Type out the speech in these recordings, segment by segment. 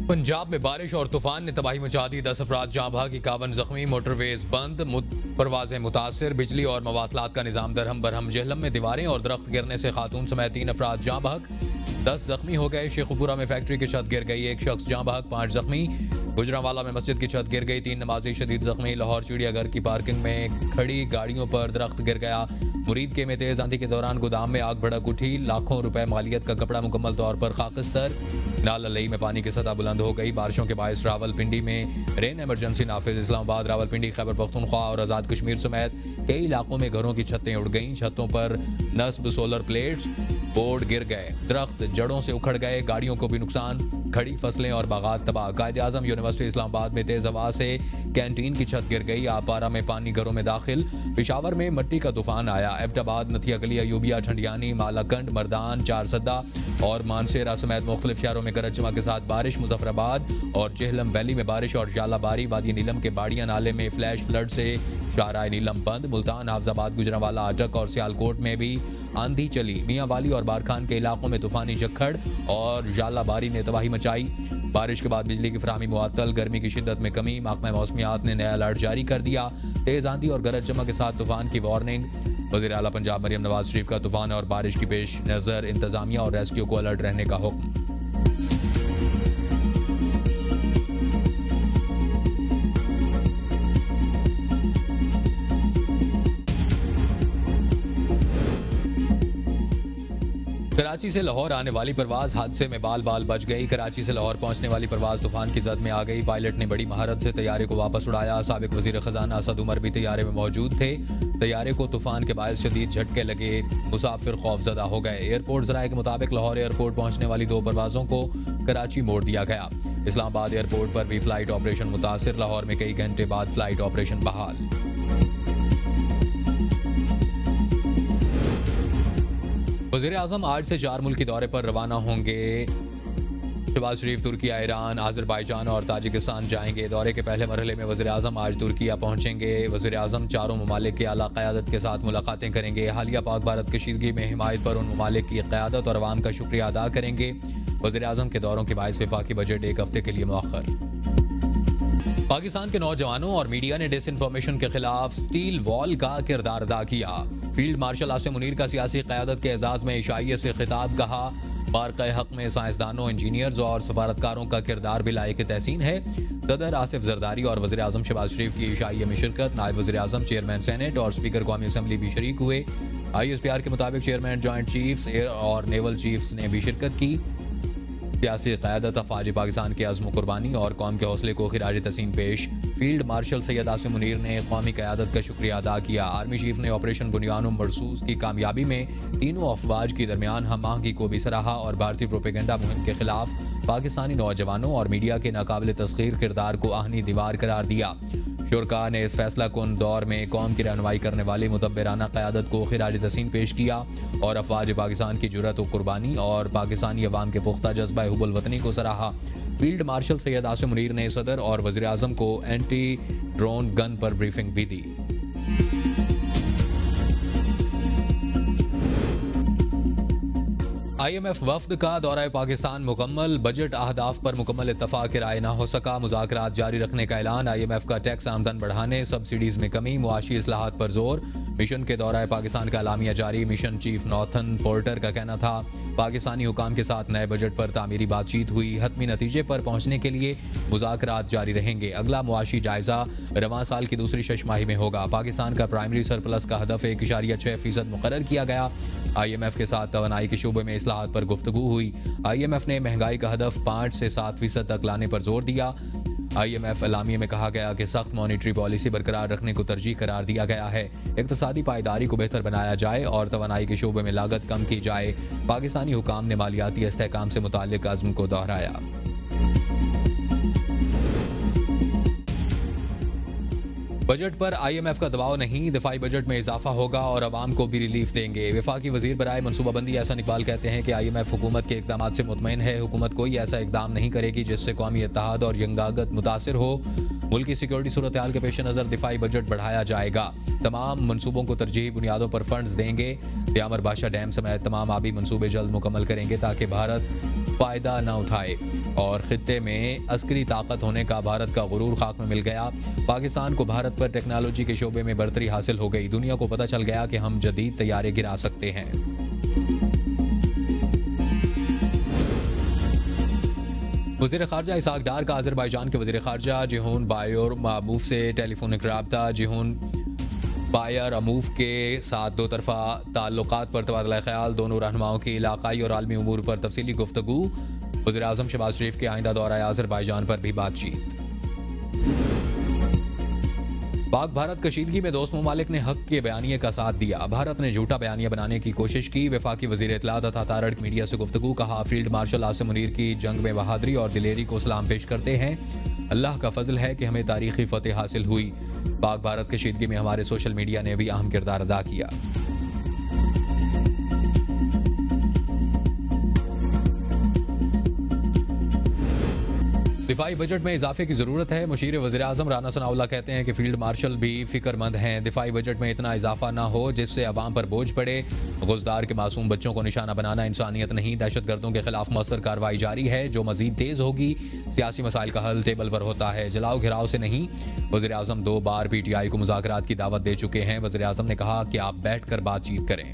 पंजाब में बारिश और तूफान ने तबाही मचा दी। 10 अफराद जाँ भाग, 51 जख्मी, मोटरवेज बंद, परवाजें मुतासर, बिजली और मवासलात का निज़ाम दरहम बरहम। जेहलम में दीवारें और दरख्त गिरने से खातून समेत 3 अफराद जाँ भाग, 10 जख्मी हो गए। शेखुपुरा में फैक्ट्री की छत गिर गई, 1 शख्स जाँ भाग, 5 जख्मी। गुजरांवाला में मस्जिद की छत गिर गई, 3 नमाजी शदीद जख्मी। लाहौर चिड़ियाघर की पार्किंग में खड़ी गाड़ियों पर दरख्त गिर गया। मुरीद के में तेज आंधी के दौरान गोदाम में आग भड़क उठी, लाखों रुपए मालियत का कपड़ा मुकम्मल तौर पर खाकिस्तर। नाला लई में पानी की सतह बुलंद हो गई। बारिशों के बायस रावलपिंडी में रेन इमरजेंसी नाफिज। इस्लामाबाद, रावलपिंडी, खैबर पख्तूनख्वा और आज़ाद कश्मीर समेत कई इलाकों में घरों की छतें उड़ गईं। छतों पर नस्ब सोलर प्लेट्स, बोर्ड गिर गए, दरख्त जड़ों से उखड़ गए, गाड़ियों को भी नुकसान, खड़ी फसलें और बागात तबाह। कायदे आजम यूनिवर्सिटी इस्लामाबाद में तेज हवा से कैंटीन की छत गिर गई। आपारा में पानी घरों में दाखिल। पेशावर में मिट्टी का तूफान आया। एबटाबाद, नथिया गली, अयूबिया, ठंडियानी, मालाकंड, मर्दान, चारसद्दा और मानसेरा समेत मुख्तलिफ शहरों में गरज चमक के साथ बारिश। मुजफ्फराबाद और जेहलम वैली में बारिश और जालाबारी। वादी नीलम के बाड़ियां नाले में फ्लैश फ्लड से शाहराह नीलम बंद। मुल्तान, हाफजाबाद, गुजरांवाला, आटक और सियालकोट में भी आंधी चली। मियां वाली और बारखान के इलाकों में तूफानी झक्खड़ और जालाबारी ने तबाही मचाई। बारिश के बाद बिजली की फराहमी मुअत्तल, गर्मी की शिद्दत में कमी। महकमा मौसमियात ने नया अलर्ट जारी कर दिया। तेज आंधी और गरज चमक के साथ तूफान की वार्निंग। वज़ीर आला पंजाब मरियम नवाज शरीफ का तूफान और बारिश की पेश नज़र इंतजामिया और रेस्क्यू को अलर्ट रहने का हुक्म। कराची से लाहौर आने वाली परवाज हादसे में बाल बाल बच गई। कराची से लाहौर पहुंचने वाली परवाज तूफान की जद में आ गई। पायलट ने बड़ी महारत से तैयारे को वापस उड़ाया। साबिक वजीर खजाना असद उमर भी तैयारे में मौजूद थे। तैयारे को तूफान के बायस शदीद झटके लगे, मुसाफिर खौफजदा हो गए। एयरपोर्ट जराये के मुताबिक लाहौर एयरपोर्ट पहुंचने वाली 2 परवाजों को कराची मोड़ दिया गया। इस्लामाबाद एयरपोर्ट पर भी फ्लाइट ऑपरेशन मुतासिर। लाहौर में कई घंटे बाद फ्लाइट ऑपरेशन बहाल। वज़ीर आज़म आज से 4 मुल्की दौरे पर रवाना होंगे। शहबाज शरीफ तुर्किया, ईरान, आज़रबाईजान और ताजिकिस्तान जाएंगे। दौरे के पहले मरहले में वज़ीर आज़म आज तुर्किया पहुंचेंगे। वज़ीर आज़म चारों ममालिक के आला क़यादत के साथ मुलाकातें करेंगे। हालिया पाक भारत कशीदगी में हिमायत पर उन ममालिक की क़यादत और अवाम का शुक्रिया अदा करेंगे। वज़ीर आज़म के दौरों के बायस वफाकी बजट 1 हफ्ते के लिए मुअख्खर। पाकिस्तान के नौजवानों और मीडिया ने डिसइंफॉर्मेशन के खिलाफ स्टील वॉल का किरदार अदा किया। फील्ड मार्शल आसिम मुनीर का सियासी क़यादत के एजाज़ में इशाइयत से खिताब कहा। बारक़े हक़ में साइंसदानों, इंजीनियर्स और सफारतकारों का किरदार भी लायक तहसीन है। सदर आसिफ जरदारी और वज़ीर आज़म शहबाज शरीफ की इशाइया में शिरकत। नायब वज़ीर आज़म, चेयरमैन सेनेट और स्पीकर कौमी असम्बली भी शरीक हुए। ISPR के मुताबिक चेयरमैन, जॉइंट चीफ्स, एयर और नेवल चीफ्स ने भी शिरकत की। सियासी क़यादत, अफ़वाज पाकिस्तान के अज़्म कुर्बानी और कौम के हौसले को खिराज तसीम पेश। फील्ड मार्शल सैयद आसिम मुनीर ने कौमी क़यादत का शुक्रिया अदा किया। आर्मी चीफ ने ऑपरेशन बुनियान मरसूस की कामयाबी में तीनों अफ़वाज के दरमियान हम आहंगी को भी सराहा और भारतीय प्रोपेगेंडा मुहिम के खिलाफ पाकिस्तानी नौजवानों और मीडिया के नाकाबिल तस्खीर किरदार को आहनी दीवार करार दिया। शुरका ने इस फैसला कुन दौर में कौम की रहनुमाई करने वाली मुदब्बिराना क़यादत को खिराज तसीम पेश किया और अफ़वाज पाकिस्तान की जुर्रत और कुर्बानी और पाकिस्तानी अवाम के पुख्ता जज्बा हुब्बुल वतनी को सराहा। फील्ड मार्शल सैयद आसिम मुनीर ने सदर और वज़ीर आज़म को एंटी ड्रोन गन पर ब्रीफिंग भी दी। IMF वफ्द का दौरा पाकिस्तान मुकम्मल। बजट अहदाफ पर मुकम्मल इत्तफाक राय ना हो सका। मुज़ाकरात जारी रखने का ऐलान। IMF का टैक्स आमदन बढ़ाने, सब्सिडीज में कमी, मुआशी इस्लाहात पर जोर। मिशन के दौरा पाकिस्तान का अलामिया जारी। मिशन चीफ नॉर्थन पोर्टर का कहना था पाकिस्तानी हुकाम के साथ नए बजट पर तामीरी बातचीत हुई। हतमी नतीजे पर पहुंचने के लिए मुज़ाकरात जारी रहेंगे। अगला मुआशी जायजा रवां साल की दूसरी शशमाही में होगा। पाकिस्तान का प्राइमरी सरप्लस का हदफ 1.6% मुकर्रर किया गया। IMF के साथ तवानाई के शोबे में इस्लाहात पर गुफ्तगू हुई। IMF ने महंगाई का हदफ 5 से 7% तक लाने पर जोर दिया। IMF एलामिया में कहा गया कि सख्त मॉनिटरी पॉलिसी बरकरार रखने को तरजीह करार दिया गया है। इक्तसादी पायदारी को बेहतर बनाया जाए और तवानाई के शोबे में लागत कम की जाए। पाकिस्तानी हुकाम ने मालियाती इस्तेहकाम से मुताल्लिक अज़्म को दोहराया। बजट पर IMF का दबाव नहीं, दिफाई बजट में इजाफा होगा और अवाम को भी रिलीफ देंगे। वफाकी वजीर बराए मनसूबाबंदी एहसन इकबाल कहते हैं कि IMF हुकूमत के इकदाम से मुतमईन है। हुकूमत कोई ऐसा इकदाम नहीं करेगी जिससे कौमी इत्तेहाद और यंगागत मुतासिर हो। मुल्क की सिक्योरिटी सूरत हाल के पेश नज़र दिफाई बजट बढ़ाया जाएगा। तमाम मनसूबों को तरजीही बुनियादों पर फंड्स देंगे। प्यामर बादशाह डैम समेत तमाम आबी मनसूबे जल्द मुकम्मल करेंगे ताकि भारत फ़ायदा न उठाए। और खित्ते में अस्करी ताकत होने का भारत का गुरूर खाक में मिल गया। पाकिस्तान को भारत पर टेक्नोलॉजी के शोबे में बरतरी हासिल हो गई। दुनिया को पता चल गया कि हम जदीद तैयारे गिरा सकते हैं। वज़ीर ख़ारजा इसाक डार का अज़रबैजान के वज़ीर ख़ारजा जिहून बायर अमूफ से टेलीफोनिक रब्ता। जिहून बायर अमूफ के साथ दो तरफ़ा ताल्लुकात पर तबादला ख़याल। दोनों रहनुमाओं की इलाक़ाई और आलमी उमूर पर तफसीली गुफ्तगू। वज़ीर आज़म शहबाज शरीफ के आइंदा दौरा अज़रबैजान पर भी बातचीत। पाक भारत कशीदगी में दोस्त ममालिक ने हक के बयानिए का साथ दिया। भारत ने झूठा बयानिया बनाने की कोशिश की। वफाकी वज़ीर इत्तलात तथा तारड़ मीडिया से गुफ्तगू। कहा, फील्ड मार्शल आसिम मुनीर की जंग में बहादुरी और दिलेरी को सलाम पेश करते हैं। अल्लाह का फजल है कि हमें तारीखी फतेह हासिल हुई। पाक भारत कशीदगी में हमारे सोशल मीडिया ने भी अहम किरदार अदा किया। दिफाई बजट में इजाफे की जरूरत है। मुशीर वज़ीर आज़म राना सनाउल्लाह कहते हैं कि फील्ड मार्शल भी फिक्रमंद हैं। दिफाई बजट में इतना इजाफा ना हो जिससे अवाम पर बोझ पड़े। गुज़दार के मासूम बच्चों को निशाना बनाना इंसानियत नहीं। दहशतगर्दों के खिलाफ मौसर कार्रवाई जारी है जो मजीद तेज होगी। सियासी मसाइल का हल टेबल पर होता है, जलाओ घिराव से नहीं। वज़ीर आज़म 2 बार PTI को मुज़ाकरात की दावत दे चुके हैं। वज़ीर आज़म ने कहा कि आप बैठ कर बातचीत करें।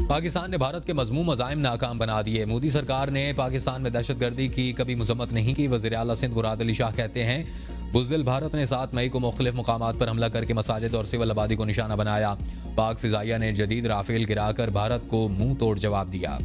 पाकिस्तान ने भारत के मज़मूम अज़ाइम नाकाम बना दिए। मोदी सरकार ने पाकिस्तान में दहशतगर्दी की कभी मजम्मत नहीं की। वज़ीर आला सिंध मुराद अली शाह कहते हैं, बुज़दिल भारत ने 7 मई को मुख्तलिफ मुकामात पर हमला करके मसाजिद और सिविल आबादी को निशाना बनाया। पाक फ़िज़ाइया ने जदीद राफेल गिराकर भारत को मुंह तोड़ जवाब दिया।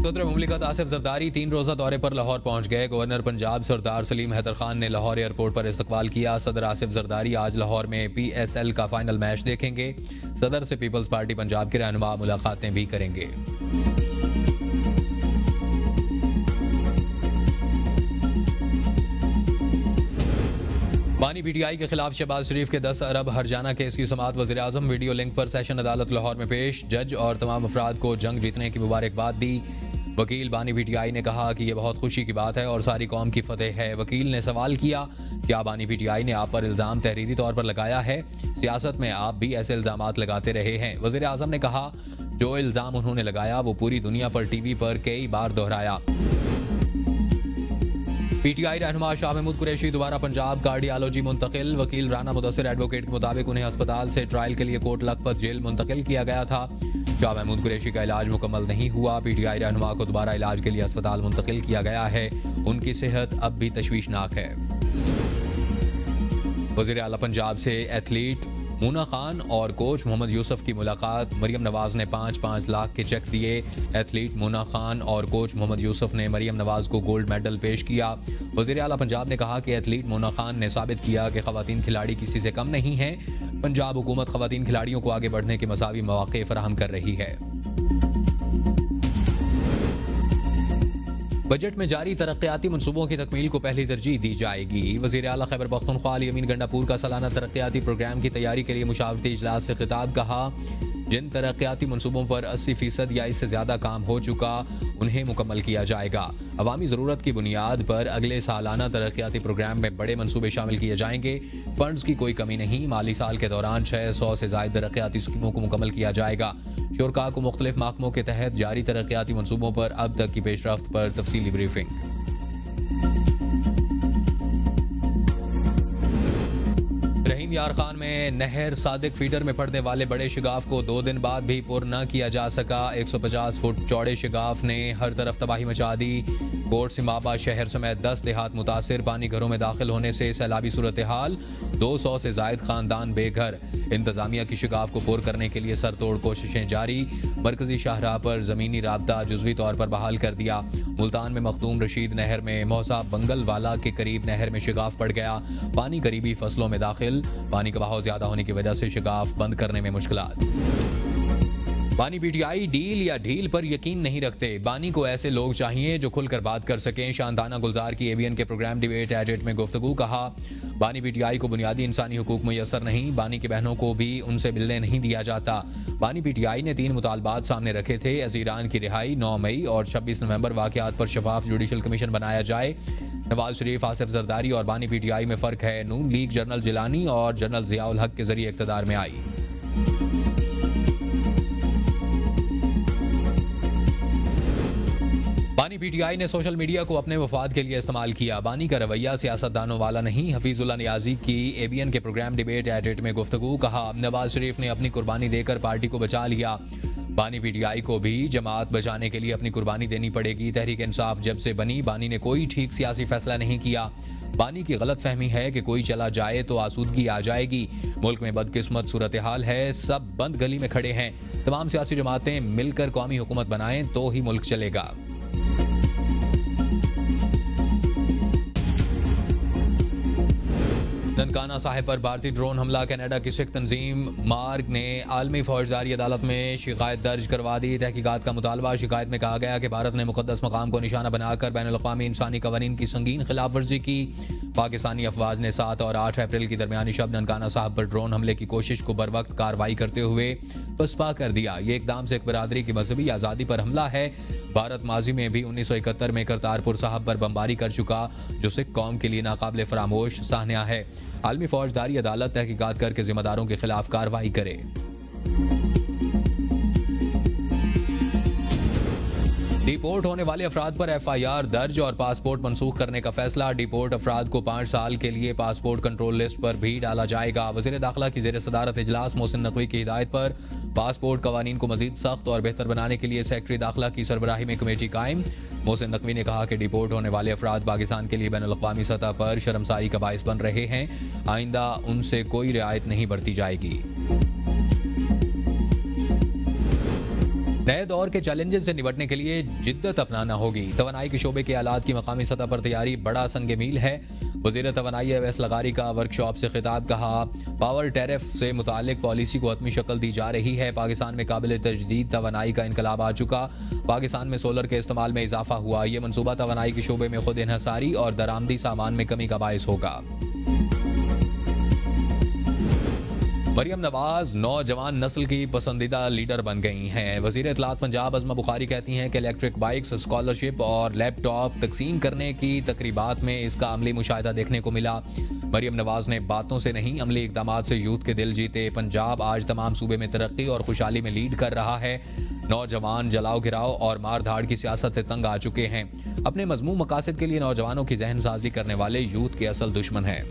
सदर मुमलिकत आसिफ जरदारी 3 रोज़ा दौरे पर लाहौर पहुंच गए। गवर्नर पंजाब सरदार सलीम हैदर खान ने लाहौर एयरपोर्ट पर इस्तकबाल किया। सदर आसिफ जरदारी आज लाहौर में PSL का फाइनल मैच देखेंगे। सदर से पीपल्स पार्टी पंजाब के रहनुमा मुलाकातें भी करेंगे। बानी PTI के खिलाफ शहबाज शरीफ के 10 अरब हरजाना केस की समाअत। वज़ीर आज़म वीडियो लिंक पर सेशन अदालत लाहौर में पेश। जज और तमाम अफराद को जंग जीतने की मुबारकबाद दी। वकील बानी PTI ने कहा कि यह बहुत खुशी की बात है और सारी कौम की फतेह है। वकील ने सवाल किया, क्या बानी PTI ने आप पर इल्ज़ाम तहरीरी तौर पर लगाया है? सियासत में आप भी ऐसे इल्ज़ामात लगाते रहे हैं। वज़ीर आज़म ने कहा, जो इल्ज़ाम उन्होंने लगाया वो पूरी दुनिया पर TV पर कई बार दोहराया। PTI रहनुमा शाह महमूद कुरैशी दोबारा पंजाब कार्डियोलॉजी मुंतकिल। वकील राना मुदस्सिर एडवोकेट के मुताबिक उन्हें अस्पताल से ट्रायल के लिए कोट लखपत जेल मुंतकिल किया गया था। शाह महमूद कुरैशी का इलाज मुकम्मल नहीं हुआ। PTI रहनुमा को दोबारा इलाज के लिए अस्पताल मुंतकिल किया गया है। उनकी सेहत अब भी तशवीशनाक है। वज़ीर आला पंजाब से एथलीट मूना खान और कोच मोहम्मद यूसुफ की मुलाकात। मरियम नवाज ने 5-5 लाख के चेक दिए। एथलीट मूना खान और कोच मोहम्मद यूसुफ ने मरियम नवाज को गोल्ड मेडल पेश किया। वज़ीर आला पंजाब ने कहा कि एथलीट मूना खान ने साबित किया कि ख़वातीन खिलाड़ी किसी से कम नहीं हैं। पंजाब हुकूमत ख़वातीन खिलाड़ियों को आगे बढ़ने के मसावी मौक़े फराहम कर रही है। बजट में जारी तरक्याती मनसूबों की तकमील को पहली तरजीह दी जाएगी। वज़ीर आला खैबर पख्तूनख्वा अली अमीन गंडापुर का सालाना तरक्याती प्रोग्राम की तैयारी के लिए मुशावरती इजलास से खिताब। कहा, जिन तरक्याती मनसूबों पर 80% या इससे ज़्यादा काम हो चुका उन्हें मुकम्मल किया जाएगा। अवामी ज़रूरत की बुनियाद पर अगले सालाना तरक्याती प्रोग्राम में बड़े मनसूबे शामिल किए जाएंगे। फंड्स की कोई कमी नहीं। माली साल के दौरान 600 से ज़ायद तरक्याती स्कीमों को मुकम्मल किया जाएगा। शुरका को मुख्तलिफ महकमों के तहत जारी तरक्याती मनसूबों पर अब तक की पेशरफ्त पर तफसीली ब्रीफिंग। रहीम यार खान में नहर सादिक फीडर में पड़ने वाले बड़े शिगाफ को 2 दिन बाद भी पुर न किया जा सका। 150 फुट चौड़े शिगाफ ने हर तरफ तबाही मचा दी। कोट सिमाबा शहर समेत 10 देहात मुतासिर। पानी घरों में दाखिल होने से सैलाबी सूरत हाल। 200 से जायद खानदान बेघर। इंतजामिया की शिगाफ को पुर करने के लिए सरतोड़ कोशिशें जारी। मरकजी शाहराह पर जमीनी राबता जुजवी तौर पर बहाल कर दिया। मुल्तान में मखदूम रशीद नहर में मौसा बंगल वाला के करीब नहर में शिगाफ पड़ गया। पानी करीबी फसलों में दाखिल। पानी का बहाव ज्यादा होने की वजह से शिगाफ बंद करने में मुश्किलात। बानी पीटीआई डील या ढील पर यकीन नहीं रखते। बानी को ऐसे लोग चाहिए जो खुलकर बात कर सकें। शांताना गुलजार की एबीएन के प्रोग्राम डिबेट एट में गुफ्तगू। कहा, बानी पीटीआई को बुनियादी इंसानी हुकूक मुयसर नहीं, बानी की बहनों को भी उनसे मिलने नहीं दिया जाता। बानी पीटीआई ने 3 मुतालबात सामने रखे थे। अजीरान की रिहाई, 9 मई और 26 नवंबर वाकयात पर शफाफ जुडिशल कमीशन बनाया जाए। नवाज शरीफ, आसिफ जरदारी और बानी पीटीआई में फर्क है। नून लीग जनरल जिलानी और जनरल जियाउल हक के जरिए इख्तिदार में आई। बानी पीटीआई ने सोशल मीडिया को अपने मफाद के लिए इस्तेमाल किया। बानी का रवैया सियासतदानों वाला नहीं। हफीजुल्लाह नियाजी की एबीएन के प्रोग्राम डिबेट एट में गुफ्तगू। कहा, नवाज शरीफ ने अपनी कुर्बानी देकर पार्टी को बचा लिया। बानी पीटीआई को भी जमात बचाने के लिए अपनी कुर्बानी देनी पड़ेगी। तहरीक इंसाफ जब से बनी, बानी ने कोई ठीक सियासी फैसला नहीं किया। बानी की गलत फहमी है कि कोई चला जाए तो आसूदगी आ जाएगी। मुल्क में बदकिस्मत सूरत हाल है, सब बंद गली में खड़े हैं। तमाम सियासी जमातें मिलकर कौमी हुकूमत बनाएं तो ही मुल्क चलेगा। ननकाना साहिब पर भारतीय ड्रोन हमला। कनाडा की सिख तंजीम मार्ग ने आलमी फौजदारी अदालत में शिकायत दर्ज करवा दी। तहकीकात का मुतालबा। शिकायत में कहा गया कि भारत ने मुकद्दस मकाम को निशाना बनाकर बैनुल-अक़वामी इंसानी कवानीन की संगीन खिलाफ वर्जी की। पाकिस्तानी अफवाज ने 7 और 8 अप्रैल की दरमियानी शब ननकाना साहिब पर ड्रोन हमले की कोशिश को बर वक्त कार्रवाई करते हुए पसपा कर दिया। ये इकदाम सिख बरादरी की मजहबी आज़ादी पर हमला है। भारत माजी में भी 1971 में करतारपुर साहब पर बमबारी कर चुका, जो सिख कौम के लिए नाकाबिले फरामोश सान्या है। आलमी फौजदारी अदालत तहकीकात करके जिम्मेदारों के खिलाफ कार्रवाई करे। डिपोर्ट होने वाले अफराद पर एफआईआर दर्ज और पासपोर्ट मनसूख करने का फैसला। डिपोर्ट अफराद को 5 साल के लिए पासपोर्ट कंट्रोल लिस्ट पर भी डाला जाएगा। वज़ीर दाखिला की ज़ेर सदारत इजलास मोहसिन नकवी की हिदायत पर पासपोर्ट कवानीन को मजीद सख्त और बेहतर बनाने के लिए सेक्रेटरी दाखिला की सरबराही में कमेटी कायम। मोहसिन नकवी ने कहा कि डिपोर्ट होने वाले अफराद पाकिस्तान के लिए बैनुल-अक़वामी सतह पर शर्मसारी का बाइस बन रहे हैं। आइंदा उनसे कोई रियायत नहीं बरती जाएगी। नए दौर के चैलेंजेस से निपटने के लिए जिद्दत अपनाना होगी। तवानाई के शोबे के आलात की मकामी सतह पर तैयारी बड़ा संग मील है। वज़ीर तवानाई अवैस लगारी का वर्कशॉप से खिताब। कहा, पावर टैरिफ से मुतालिक पॉलिसी को हतमी शक्ल दी जा रही है। पाकिस्तान में काबिल तजदीद तवानाई का इनकलाब आ चुका। पाकिस्तान में सोलर के इस्तेमाल में इजाफा हुआ। ये मनसूबा तवानाई के शोबे में खुद इन्हसारी और दरामदी सामान में कमी का बायस होगा। मरियम नवाज नौजवान नस्ल की पसंदीदा लीडर बन गई हैं। वज़ीर इत्तलात पंजाब अज़मा बुखारी कहती हैं कि इलेक्ट्रिक बाइक्स, स्कॉलरशिप और लैपटॉप तकसीम करने की तकरीबात में इसका अमली मुशाहिदा देखने को मिला। मरियम नवाज ने बातों से नहीं, अमली इक़दामात से यूथ के दिल जीते। पंजाब आज तमाम सूबे में तरक्की और खुशहाली में लीड कर रहा है। नौजवान जलाओ गिराओ और मार धाड़ की सियासत से तंग आ चुके हैं। अपने मज़मूम मकासद के लिए नौजवानों की जहन साजी करने वाले यूथ के असल दुश्मन हैं।